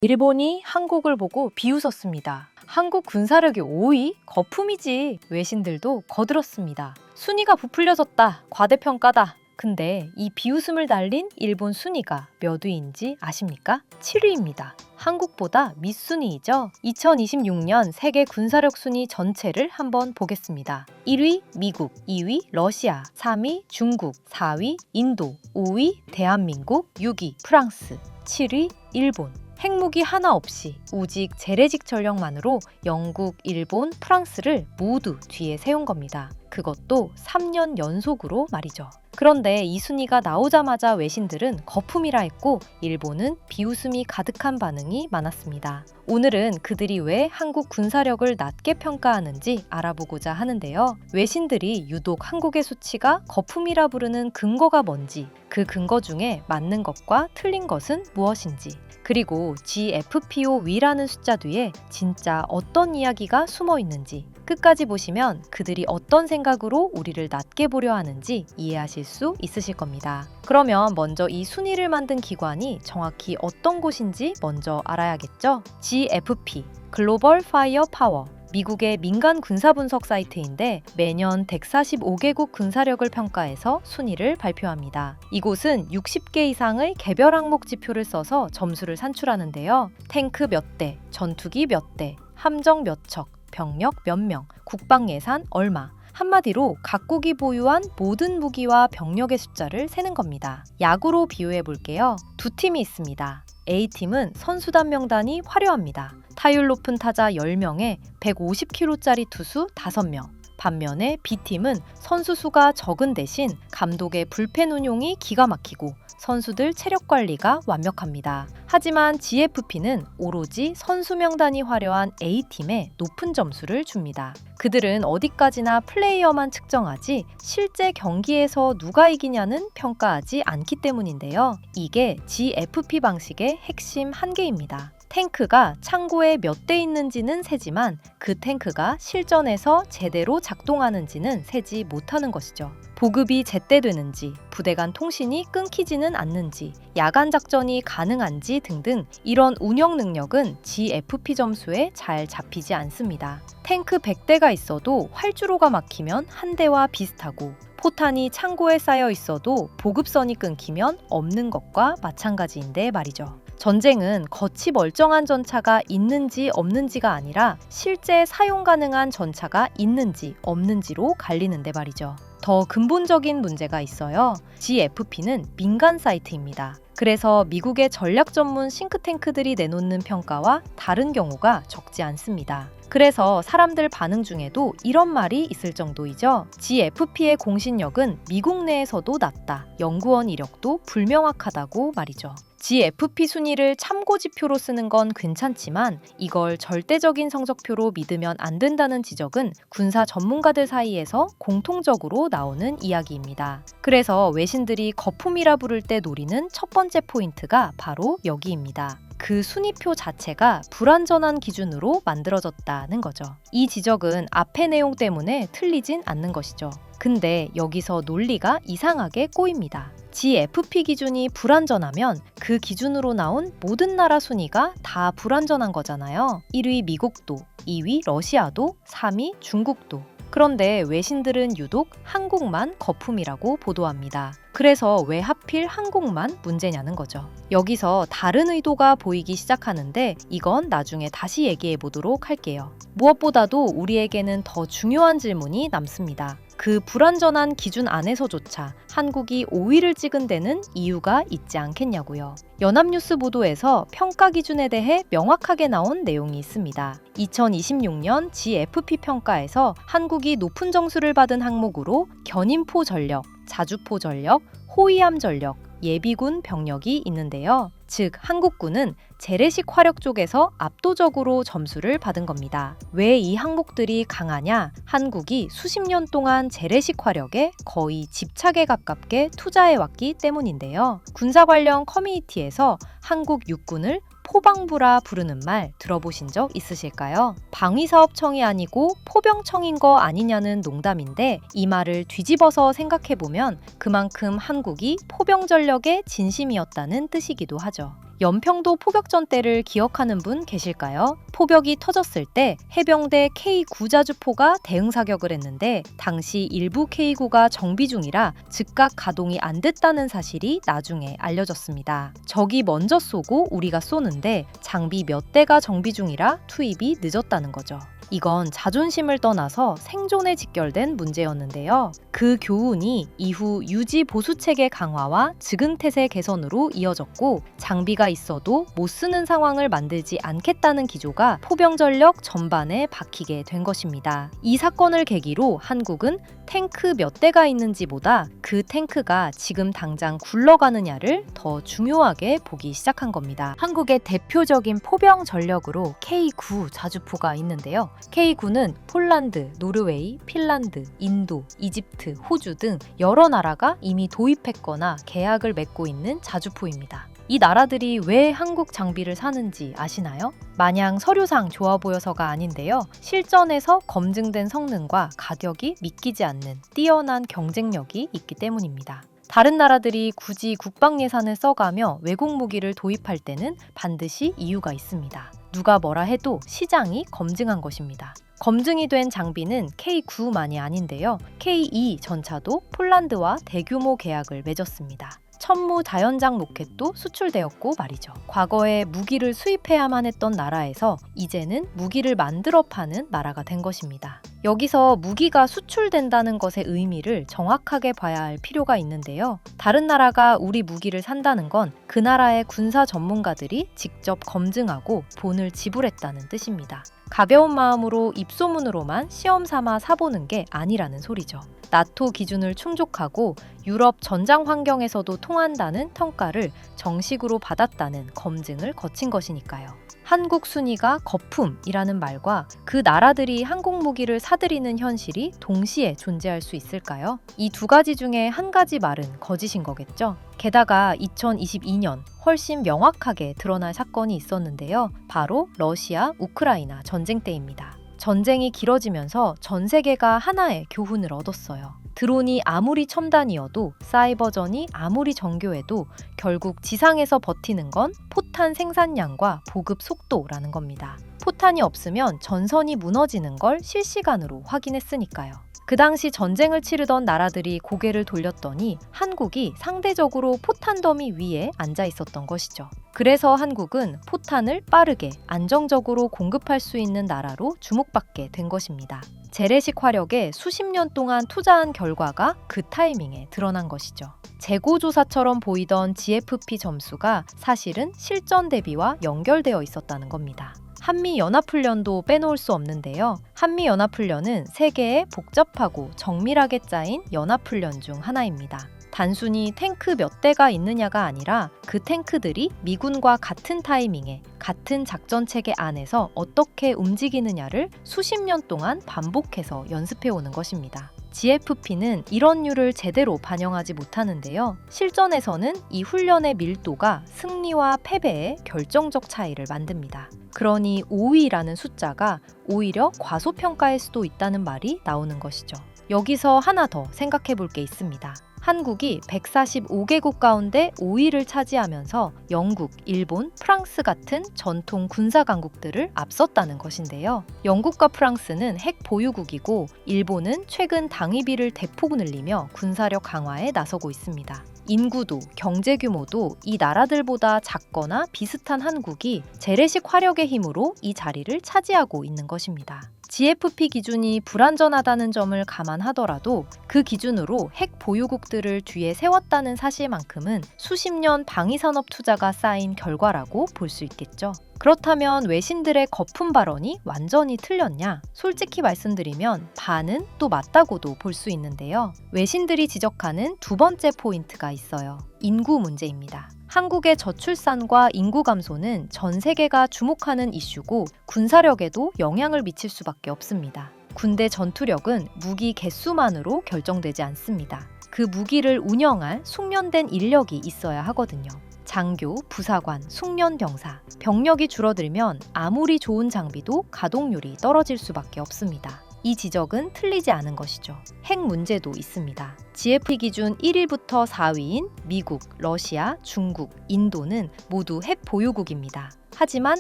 일본이 한국을 보고 비웃었습니다. 한국 군사력이 5위? 거품이지. 외신들도 거들었습니다. 순위가 부풀려졌다. 과대평가다. 근데 이 비웃음을 날린 일본 순위가 몇 위인지 아십니까? 7위입니다. 한국보다 밑순위이죠. 2026년 세계 군사력 순위 전체를 한번 보겠습니다. 1위 미국, 2위 러시아, 3위 중국, 4위 인도, 5위 대한민국, 6위 프랑스, 7위 일본. 핵무기 하나 없이 오직 재래식 전력만으로 영국, 일본, 프랑스를 모두 뒤에 세운 겁니다. 그것도 3년 연속으로 말이죠. 그런데 이 순위가 나오자마자 외신들은 거품이라 했고 일본은 비웃음이 가득한 반응이 많았습니다. 오늘은 그들이 왜 한국 군사력을 낮게 평가하는지 알아보고자 하는데요. 외신들이 유독 한국의 수치가 거품이라 부르는 근거가 뭔지, 그 근거 중에 맞는 것과 틀린 것은 무엇인지, 그리고 GFPOW라는 숫자 뒤에 진짜 어떤 이야기가 숨어 있는지 끝까지 보시면 그들이 어떤 생각으로 우리를 낮게 보려 하는지 이해하실 수 있으실 겁니다. 그러면 먼저 이 순위를 만든 기관이 정확히 어떤 곳인지 먼저 알아야겠죠? GFP, 글로벌 파이어 파워. 미국의 민간 군사 분석 사이트인데 매년 145개국 군사력을 평가해서 순위를 발표합니다. 이곳은 60개 이상의 개별 항목 지표를 써서 점수를 산출하는데요. 탱크 몇 대, 전투기 몇 대, 함정 몇 척, 병력 몇 명, 국방 예산 얼마. 한마디로 각국이 보유한 모든 무기와 병력의 숫자를 세는 겁니다. 야구로 비유해 볼게요. 두 팀이 있습니다. A팀은 선수단 명단이 화려합니다. 타율 높은 타자 10명에 150kg짜리 투수 5명. 반면에 B팀은 선수 수가 적은 대신 감독의 불펜 운용이 기가 막히고 선수들 체력 관리가 완벽합니다. 하지만 GFP는 오로지 선수 명단이 화려한 A팀에 높은 점수를 줍니다. 그들은 어디까지나 플레이어만 측정하지 실제 경기에서 누가 이기냐는 평가하지 않기 때문인데요. 이게 GFP 방식의 핵심 한계입니다. 탱크가 창고에 몇 대 있는지는 세지만 그 탱크가 실전에서 제대로 작동하는지는 세지 못하는 것이죠. 보급이 제때 되는지, 부대 간 통신이 끊기지는 않는지, 야간 작전이 가능한지 등등 이런 운영 능력은 GFP 점수에 잘 잡히지 않습니다. 탱크 100대가 있어도 활주로가 막히면 한 대와 비슷하고 포탄이 창고에 쌓여 있어도 보급선이 끊기면 없는 것과 마찬가지인데 말이죠. 전쟁은 겉이 멀쩡한 전차가 있는지 없는지가 아니라 실제 사용 가능한 전차가 있는지 없는지로 갈리는데 말이죠. 더 근본적인 문제가 있어요. GFP는 민간 사이트입니다. 그래서 미국의 전략 전문 싱크탱크들이 내놓는 평가와 다른 경우가 적지 않습니다. 그래서 사람들 반응 중에도 이런 말이 있을 정도이죠. GFP의 공신력은 미국 내에서도 낮다. 연구원 이력도 불명확하다고 말이죠. GFP 순위를 참고 지표로 쓰는 건 괜찮지만 이걸 절대적인 성적표로 믿으면 안 된다는 지적은 군사 전문가들 사이에서 공통적으로 나오는 이야기입니다. 그래서 외신들이 거품이라 부를 때 노리는 첫 번째 포인트가 바로 여기입니다. 그 순위표 자체가 불완전한 기준으로 만들어졌다는 거죠. 이 지적은 앞의 내용 때문에 틀리진 않는 것이죠. 근데 여기서 논리가 이상하게 꼬입니다. GFP 기준이 불완전하면 그 기준으로 나온 모든 나라 순위가 다 불완전한 거잖아요. 1위 미국도, 2위 러시아도, 3위 중국도. 그런데 외신들은 유독 한국만 거품이라고 보도합니다. 그래서 왜 하필 한국만 문제냐는 거죠. 여기서 다른 의도가 보이기 시작하는데 이건 나중에 다시 얘기해 보도록 할게요. 무엇보다도 우리에게는 더 중요한 질문이 남습니다. 그 불완전한 기준 안에서조차 한국이 5위를 찍은 데는 이유가 있지 않겠냐고요. 연합뉴스 보도에서 평가 기준에 대해 명확하게 나온 내용이 있습니다. 2026년 GFP 평가에서 한국이 높은 점수를 받은 항목으로 견인포 전력, 자주포 전력, 호위함 전력, 예비군 병력이 있는데요. 즉 한국군은 재래식 화력 쪽에서 압도적으로 점수를 받은 겁니다. 왜 이 항목들이 강하냐? 한국이 수십 년 동안 재래식 화력에 거의 집착에 가깝게 투자해왔기 때문인데요. 군사 관련 커뮤니티에서 한국 육군을 포방부라 부르는 말 들어보신 적 있으실까요? 방위사업청이 아니고 포병청인 거 아니냐는 농담인데 이 말을 뒤집어서 생각해보면 그만큼 한국이 포병 전력의 진심이었다는 뜻이기도 하죠. 연평도 포격전 때를 기억하는 분 계실까요? 포격이 터졌을 때 해병대 K9 자주포가 대응 사격을 했는데 당시 일부 K9가 정비 중이라 즉각 가동이 안 됐다는 사실이 나중에 알려졌습니다. 적이 먼저 쏘고 우리가 쏘는데 장비 몇 대가 정비 중이라 투입이 늦었다는 거죠. 이건 자존심을 떠나서 생존에 직결된 문제였는데요. 그 교훈이 이후 유지 보수 체계 강화와 즉응태세 개선으로 이어졌고 장비가 있어도 못 쓰는 상황을 만들지 않겠다는 기조가 포병 전력 전반에 박히게 된 것입니다. 이 사건을 계기로 한국은 탱크 몇 대가 있는지보다 그 탱크가 지금 당장 굴러가느냐를 더 중요하게 보기 시작한 겁니다. 한국의 대표적인 포병 전력으로 K9 자주포가 있는데요. K9는 폴란드, 노르웨이, 핀란드, 인도, 이집트, 호주 등 여러 나라가 이미 도입했거나 계약을 맺고 있는 자주포입니다. 이 나라들이 왜 한국 장비를 사는지 아시나요? 마냥 서류상 좋아 보여서가 아닌데요. 실전에서 검증된 성능과 가격이 믿기지 않는 뛰어난 경쟁력이 있기 때문입니다. 다른 나라들이 굳이 국방 예산을 써가며 외국 무기를 도입할 때는 반드시 이유가 있습니다. 누가 뭐라 해도 시장이 검증한 것입니다. 검증이 된 장비는 K9만이 아닌데요. K2 전차도 폴란드와 대규모 계약을 맺었습니다. 천무 다연장 로켓도 수출되었고 말이죠. 과거에 무기를 수입해야만 했던 나라에서 이제는 무기를 만들어 파는 나라가 된 것입니다. 여기서 무기가 수출된다는 것의 의미를 정확하게 봐야 할 필요가 있는데요. 다른 나라가 우리 무기를 산다는 건 그 나라의 군사 전문가들이 직접 검증하고 돈을 지불했다는 뜻입니다. 가벼운 마음으로 입소문으로만 시험 삼아 사보는 게 아니라는 소리죠. 나토 기준을 충족하고 유럽 전장 환경에서도 통한다는 평가를 정식으로 받았다는 검증을 거친 것이니까요. 한국 순위가 거품이라는 말과 그 나라들이 항공 무기를 사들이는 현실이 동시에 존재할 수 있을까요? 이 두 가지 중에 한 가지 말은 거짓인 거겠죠? 게다가 2022년 훨씬 명확하게 드러날 사건이 있었는데요. 바로 러시아, 우크라이나 전쟁 때입니다. 전쟁이 길어지면서 전 세계가 하나의 교훈을 얻었어요. 드론이 아무리 첨단이어도 사이버전이 아무리 정교해도 결국 지상에서 버티는 건 포탄 생산량과 보급 속도라는 겁니다. 포탄이 없으면 전선이 무너지는 걸 실시간으로 확인했으니까요. 그 당시 전쟁을 치르던 나라들이 고개를 돌렸더니 한국이 상대적으로 포탄 더미 위에 앉아 있었던 것이죠. 그래서 한국은 포탄을 빠르게 안정적으로 공급할 수 있는 나라로 주목받게 된 것입니다. 재래식 화력에 수십 년 동안 투자한 결과가 그 타이밍에 드러난 것이죠. 재고조사처럼 보이던 GFP 점수가 사실은 실전 대비와 연결되어 있었다는 겁니다. 한미연합훈련도 빼놓을 수 없는데요. 한미연합훈련은 세계의 복잡하고 정밀하게 짜인 연합훈련 중 하나입니다. 단순히 탱크 몇 대가 있느냐가 아니라 그 탱크들이 미군과 같은 타이밍에 같은 작전 체계 안에서 어떻게 움직이느냐를 수십 년 동안 반복해서 연습해오는 것입니다. GFP는 이런 류를 제대로 반영하지 못하는데요. 실전에서는 이 훈련의 밀도가 승리와 패배에 결정적 차이를 만듭니다. 그러니 5위라는 숫자가 오히려 과소평가일 수도 있다는 말이 나오는 것이죠. 여기서 하나 더 생각해 볼 게 있습니다. 한국이 145개국 가운데 5위를 차지하면서 영국, 일본, 프랑스 같은 전통 군사 강국들을 앞섰다는 것인데요. 영국과 프랑스는 핵 보유국이고 일본은 최근 당위비를 대폭 늘리며 군사력 강화에 나서고 있습니다. 인구도 경제 규모도 이 나라들보다 작거나 비슷한 한국이 재래식 화력의 힘으로 이 자리를 차지하고 있는 것입니다. GFP 기준이 불완전하다는 점을 감안하더라도 그 기준으로 핵 보유국들을 뒤에 세웠다는 사실만큼은 수십 년 방위산업 투자가 쌓인 결과라고 볼 수 있겠죠. 그렇다면 외신들의 거품 발언이 완전히 틀렸냐? 솔직히 말씀드리면 반은 또 맞다고도 볼 수 있는데요. 외신들이 지적하는 두 번째 포인트가 있어요. 인구 문제입니다. 한국의 저출산과 인구 감소는 전 세계가 주목하는 이슈고 군사력에도 영향을 미칠 수밖에 없습니다. 군대 전투력은 무기 개수만으로 결정되지 않습니다. 그 무기를 운영할 숙련된 인력이 있어야 하거든요. 장교, 부사관, 숙련병사, 병력이 줄어들면 아무리 좋은 장비도 가동률이 떨어질 수밖에 없습니다. 이 지적은 틀리지 않은 것이죠. 핵 문제도 있습니다. GFP 기준 1위부터 4위인 미국, 러시아, 중국, 인도는 모두 핵 보유국입니다. 하지만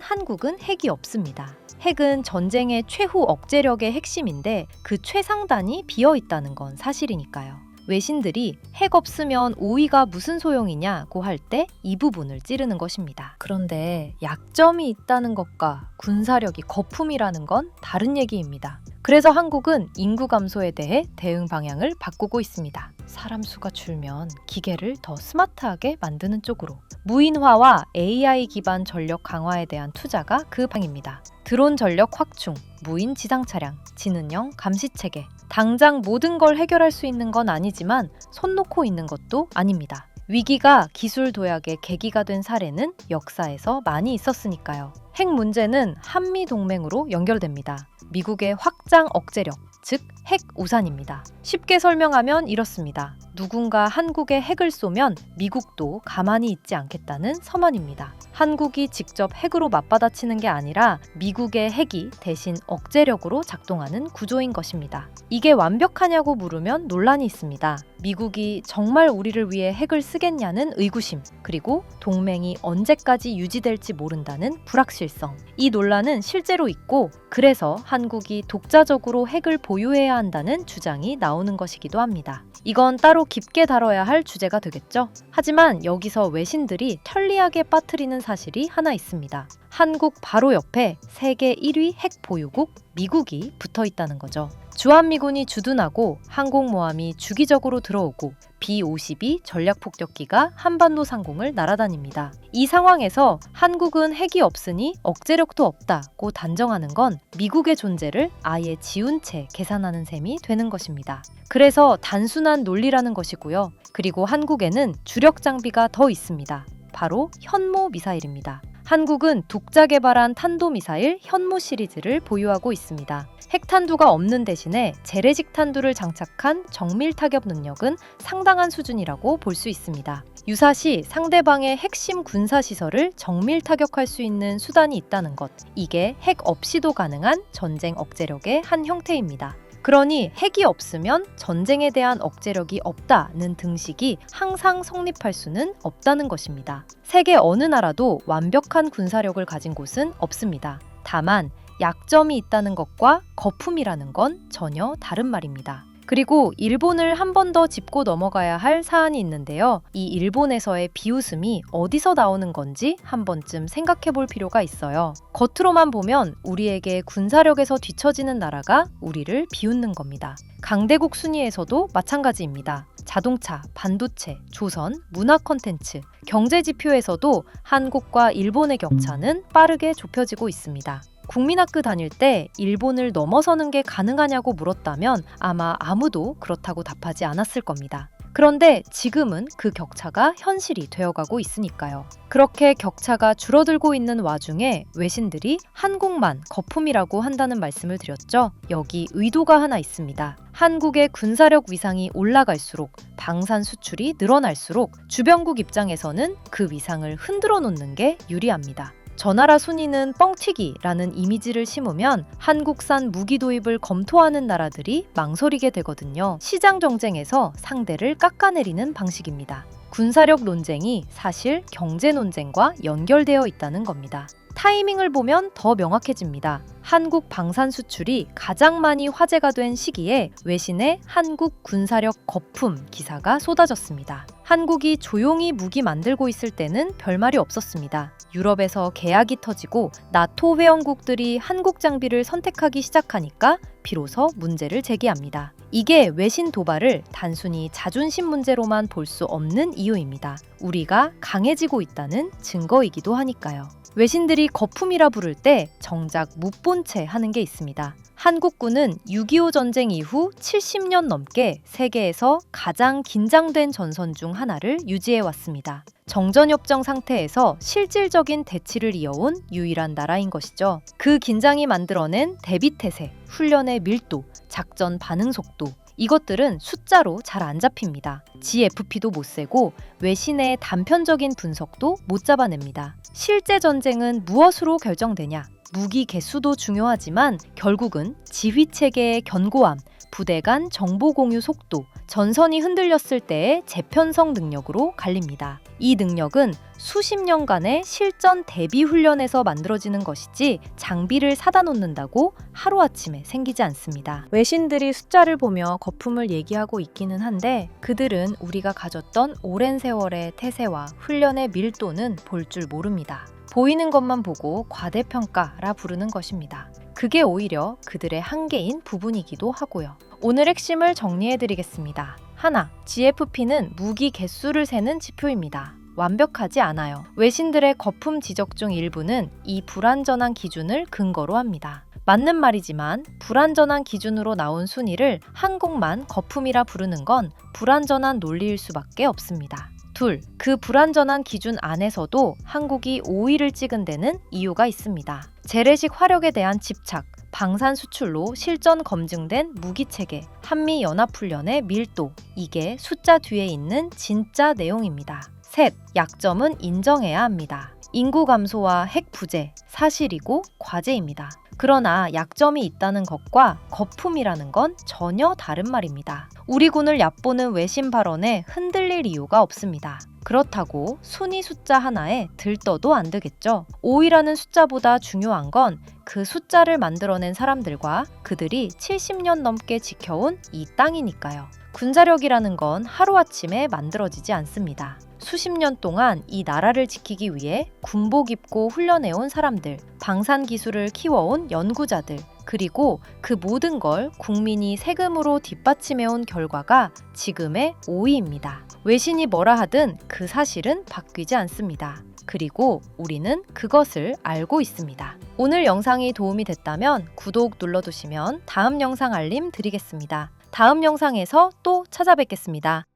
한국은 핵이 없습니다. 핵은 전쟁의 최후 억제력의 핵심인데 그 최상단이 비어 있다는 건 사실이니까요. 외신들이 핵 없으면 5위가 무슨 소용이냐고 할 때 이 부분을 찌르는 것입니다. 그런데 약점이 있다는 것과 군사력이 거품이라는 건 다른 얘기입니다. 그래서 한국은 인구 감소에 대해 대응 방향을 바꾸고 있습니다. 사람 수가 줄면 기계를 더 스마트하게 만드는 쪽으로. 무인화와 AI 기반 전력 강화에 대한 투자가 그 방입니다. 드론 전력 확충, 무인 지상 차량, 지능형 감시 체계. 당장 모든 걸 해결할 수 있는 건 아니지만 손 놓고 있는 것도 아닙니다. 위기가 기술 도약의 계기가 된 사례는 역사에서 많이 있었으니까요. 핵 문제는 한미 동맹으로 연결됩니다. 미국의 확장 억제력, 즉 핵 우산입니다. 쉽게 설명하면 이렇습니다. 누군가 한국에 핵을 쏘면 미국도 가만히 있지 않겠다는 선언입니다. 한국이 직접 핵으로 맞받아치는 게 아니라 미국의 핵이 대신 억제력으로 작동하는 구조인 것입니다. 이게 완벽하냐고 물으면 논란이 있습니다. 미국이 정말 우리를 위해 핵을 쓰겠냐는 의구심, 그리고 동맹이 언제까지 유지될지 모른다는 불확실성. 이 논란은 실제로 있고, 그래서 한국이 독자적으로 핵을 보유해야 한다는 주장이 나오는 것이기도 합니다. 이건 따로 깊게 다뤄야 할 주제가 되겠죠? 하지만 여기서 외신들이 편리하게 빠뜨리는 사실이 하나 있습니다. 한국 바로 옆에 세계 1위 핵 보유국 미국이 붙어 있다는 거죠. 주한미군이 주둔하고 항공모함이 주기적으로 들어오고 B-52 전략폭격기가 한반도 상공을 날아다닙니다. 이 상황에서 한국은 핵이 없으니 억제력도 없다고 단정하는 건 미국의 존재를 아예 지운 채 계산하는 셈이 되는 것입니다. 그래서 단순한 논리라는 것이고요. 그리고 한국에는 주력 장비가 더 있습니다. 바로 현모 미사일입니다. 한국은 독자 개발한 탄도미사일 현모 시리즈를 보유하고 있습니다. 핵탄두가 없는 대신에 재래식 탄두를 장착한 정밀 타격 능력은 상당한 수준이라고 볼 수 있습니다. 유사시 상대방의 핵심 군사시설을 정밀 타격할 수 있는 수단이 있다는 것, 이게 핵 없이도 가능한 전쟁 억제력의 한 형태입니다. 그러니 핵이 없으면 전쟁에 대한 억제력이 없다는 등식이 항상 성립할 수는 없다는 것입니다. 세계 어느 나라도 완벽한 군사력을 가진 곳은 없습니다. 다만 약점이 있다는 것과 거품이라는 건 전혀 다른 말입니다. 그리고 일본을 한 번 더 짚고 넘어가야 할 사안이 있는데요. 이 일본에서의 비웃음이 어디서 나오는 건지 한 번쯤 생각해 볼 필요가 있어요. 겉으로만 보면 우리에게 군사력에서 뒤처지는 나라가 우리를 비웃는 겁니다. 강대국 순위에서도 마찬가지입니다. 자동차, 반도체, 조선, 문화 콘텐츠, 경제 지표에서도 한국과 일본의 격차는 빠르게 좁혀지고 있습니다. 국민학교 다닐 때 일본을 넘어서는 게 가능하냐고 물었다면 아마 아무도 그렇다고 답하지 않았을 겁니다. 그런데 지금은 그 격차가 현실이 되어가고 있으니까요. 그렇게 격차가 줄어들고 있는 와중에 외신들이 한국만 거품이라고 한다는 말씀을 드렸죠. 여기 의도가 하나 있습니다. 한국의 군사력 위상이 올라갈수록 방산 수출이 늘어날수록 주변국 입장에서는 그 위상을 흔들어 놓는 게 유리합니다. 저 나라 순위는 뻥튀기라는 이미지를 심으면 한국산 무기 도입을 검토하는 나라들이 망설이게 되거든요. 시장 정쟁에서 상대를 깎아내리는 방식입니다. 군사력 논쟁이 사실 경제 논쟁과 연결되어 있다는 겁니다. 타이밍을 보면 더 명확해집니다. 한국 방산 수출이 가장 많이 화제가 된 시기에 외신에 한국 군사력 거품 기사가 쏟아졌습니다. 한국이 조용히 무기 만들고 있을 때는 별말이 없었습니다. 유럽에서 계약이 터지고 나토 회원국들이 한국 장비를 선택하기 시작하니까 비로소 문제를 제기합니다. 이게 외신 도발을 단순히 자존심 문제로만 볼 수 없는 이유입니다. 우리가 강해지고 있다는 증거이기도 하니까요. 외신들이 거품이라 부를 때 정작 못 본 채 하는 게 있습니다. 한국군은 6.25 전쟁 이후 70년 넘게 세계에서 가장 긴장된 전선 중 하나를 유지해왔습니다. 정전협정 상태에서 실질적인 대치를 이어온 유일한 나라인 것이죠. 그 긴장이 만들어낸 대비태세, 훈련의 밀도, 작전 반응 속도, 이것들은 숫자로 잘 안 잡힙니다. GFP도 못 세고 외신의 단편적인 분석도 못 잡아냅니다. 실제 전쟁은 무엇으로 결정되냐? 무기 개수도 중요하지만 결국은 지휘 체계의 견고함, 부대 간 정보 공유 속도, 전선이 흔들렸을 때의 재편성 능력으로 갈립니다. 이 능력은 수십 년간의 실전 대비 훈련에서 만들어지는 것이지 장비를 사다 놓는다고 하루아침에 생기지 않습니다. 외신들이 숫자를 보며 거품을 얘기하고 있기는 한데 그들은 우리가 가졌던 오랜 세월의 태세와 훈련의 밀도는 볼 줄 모릅니다. 보이는 것만 보고 과대평가라 부르는 것입니다. 그게 오히려 그들의 한계인 부분이기도 하고요. 오늘 핵심을 정리해드리겠습니다. 하나, GFP는 무기 개수를 세는 지표입니다. 완벽하지 않아요. 외신들의 거품 지적 중 일부는 이 불완전한 기준을 근거로 합니다. 맞는 말이지만 불완전한 기준으로 나온 순위를 한국만 거품이라 부르는 건 불완전한 논리일 수밖에 없습니다. 둘, 그 불완전한 기준 안에서도 한국이 5위를 찍은 데는 이유가 있습니다. 재래식 화력에 대한 집착, 방산 수출로 실전 검증된 무기체계, 한미연합훈련의 밀도, 이게 숫자 뒤에 있는 진짜 내용입니다. 셋, 약점은 인정해야 합니다. 인구 감소와 핵 부재, 사실이고 과제입니다. 그러나 약점이 있다는 것과 거품이라는 건 전혀 다른 말입니다. 우리 군을 얕보는 외신 발언에 흔들릴 이유가 없습니다. 그렇다고 순위 숫자 하나에 들떠도 안 되겠죠. 5위라는 숫자보다 중요한 건 그 숫자를 만들어낸 사람들과 그들이 70년 넘게 지켜온 이 땅이니까요. 군사력이라는 건 하루아침에 만들어지지 않습니다. 수십 년 동안 이 나라를 지키기 위해 군복 입고 훈련해온 사람들, 방산 기술을 키워온 연구자들, 그리고 그 모든 걸 국민이 세금으로 뒷받침해온 결과가 지금의 5위입니다. 외신이 뭐라 하든 그 사실은 바뀌지 않습니다. 그리고 우리는 그것을 알고 있습니다. 오늘 영상이 도움이 됐다면 구독 눌러두시면 다음 영상 알림 드리겠습니다. 다음 영상에서 또 찾아뵙겠습니다.